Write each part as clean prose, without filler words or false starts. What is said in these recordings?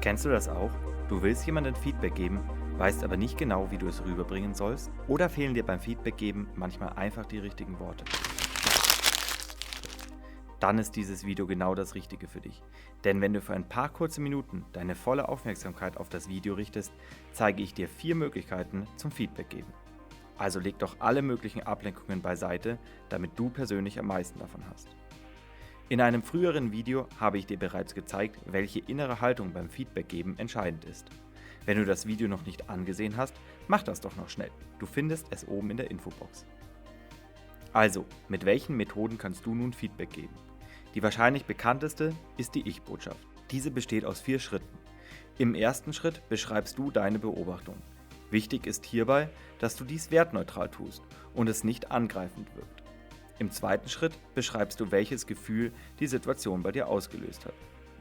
Kennst du das auch? Du willst jemandem Feedback geben, weißt aber nicht genau, wie du es rüberbringen sollst? Oder fehlen dir beim Feedback geben manchmal einfach die richtigen Worte? Dann ist dieses Video genau das Richtige für dich. Denn wenn du für ein paar kurze Minuten deine volle Aufmerksamkeit auf das Video richtest, zeige ich dir 4 Möglichkeiten zum Feedback geben. Also leg doch alle möglichen Ablenkungen beiseite, damit du persönlich am meisten davon hast. In einem früheren Video habe ich dir bereits gezeigt, welche innere Haltung beim Feedback geben entscheidend ist. Wenn du das Video noch nicht angesehen hast, mach das doch noch schnell. Du findest es oben in der Infobox. Also, mit welchen Methoden kannst du nun Feedback geben? Die wahrscheinlich bekannteste ist die Ich-Botschaft. Diese besteht aus 4 Schritten. Im ersten Schritt beschreibst du deine Beobachtung. Wichtig ist hierbei, dass du dies wertneutral tust und es nicht angreifend wirkt. Im zweiten Schritt beschreibst du, welches Gefühl die Situation bei dir ausgelöst hat.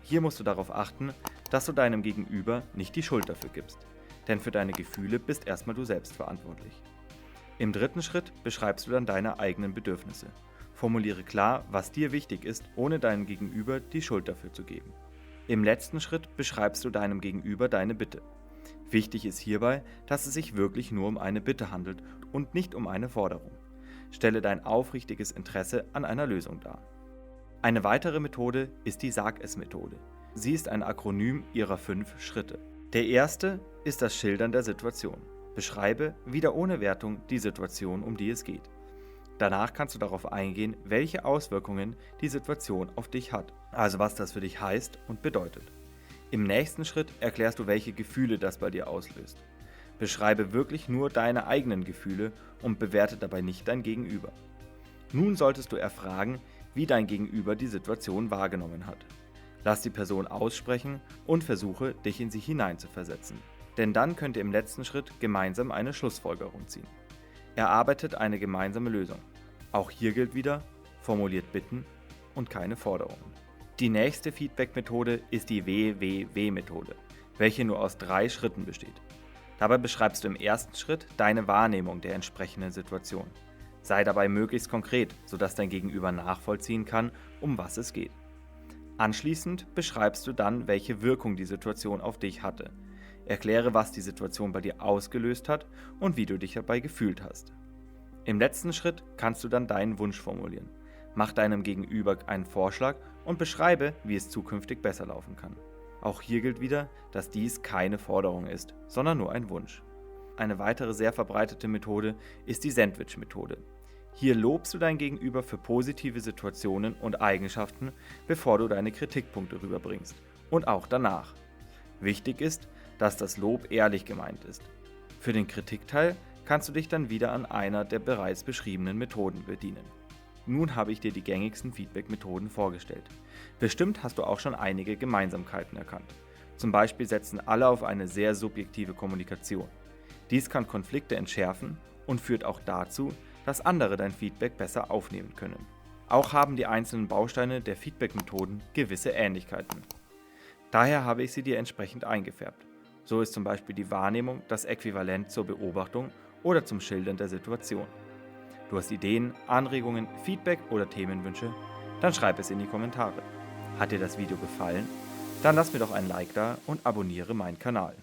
Hier musst du darauf achten, dass du deinem Gegenüber nicht die Schuld dafür gibst, denn für deine Gefühle bist erstmal du selbst verantwortlich. Im dritten Schritt beschreibst du dann deine eigenen Bedürfnisse. Formuliere klar, was dir wichtig ist, ohne deinem Gegenüber die Schuld dafür zu geben. Im letzten Schritt beschreibst du deinem Gegenüber deine Bitte. Wichtig ist hierbei, dass es sich wirklich nur um eine Bitte handelt und nicht um eine Forderung. Stelle dein aufrichtiges Interesse an einer Lösung dar. Eine weitere Methode ist die Sag-es-Methode. Sie ist ein Akronym ihrer 5 Schritte. Der erste ist das Schildern der Situation. Beschreibe, wieder ohne Wertung, die Situation, um die es geht. Danach kannst du darauf eingehen, welche Auswirkungen die Situation auf dich hat, also was das für dich heißt und bedeutet. Im nächsten Schritt erklärst du, welche Gefühle das bei dir auslöst. Beschreibe wirklich nur deine eigenen Gefühle und bewerte dabei nicht dein Gegenüber. Nun solltest du erfragen, wie dein Gegenüber die Situation wahrgenommen hat. Lass die Person aussprechen und versuche, dich in sie hineinzuversetzen. Denn dann könnt ihr im letzten Schritt gemeinsam eine Schlussfolgerung ziehen. Erarbeitet eine gemeinsame Lösung. Auch hier gilt wieder, formuliert Bitten und keine Forderungen. Die nächste Feedback-Methode ist die W-W-W-Methode, welche nur aus 3 Schritten besteht. Dabei beschreibst du im ersten Schritt deine Wahrnehmung der entsprechenden Situation. Sei dabei möglichst konkret, sodass dein Gegenüber nachvollziehen kann, um was es geht. Anschließend beschreibst du dann, welche Wirkung die Situation auf dich hatte. Erkläre, was die Situation bei dir ausgelöst hat und wie du dich dabei gefühlt hast. Im letzten Schritt kannst du dann deinen Wunsch formulieren. Mach deinem Gegenüber einen Vorschlag und beschreibe, wie es zukünftig besser laufen kann. Auch hier gilt wieder, dass dies keine Forderung ist, sondern nur ein Wunsch. Eine weitere sehr verbreitete Methode ist die Sandwich-Methode. Hier lobst du dein Gegenüber für positive Situationen und Eigenschaften, bevor du deine Kritikpunkte rüberbringst. Und auch danach. Wichtig ist, dass das Lob ehrlich gemeint ist. Für den Kritikteil kannst du dich dann wieder an einer der bereits beschriebenen Methoden bedienen. Nun habe ich dir die gängigsten Feedback-Methoden vorgestellt. Bestimmt hast du auch schon einige Gemeinsamkeiten erkannt. Zum Beispiel setzen alle auf eine sehr subjektive Kommunikation. Dies kann Konflikte entschärfen und führt auch dazu, dass andere dein Feedback besser aufnehmen können. Auch haben die einzelnen Bausteine der Feedback-Methoden gewisse Ähnlichkeiten. Daher habe ich sie dir entsprechend eingefärbt. So ist zum Beispiel die Wahrnehmung das Äquivalent zur Beobachtung oder zum Schildern der Situation. Du hast Ideen, Anregungen, Feedback oder Themenwünsche? Dann schreib es in die Kommentare. Hat dir das Video gefallen? Dann lass mir doch ein Like da und abonniere meinen Kanal.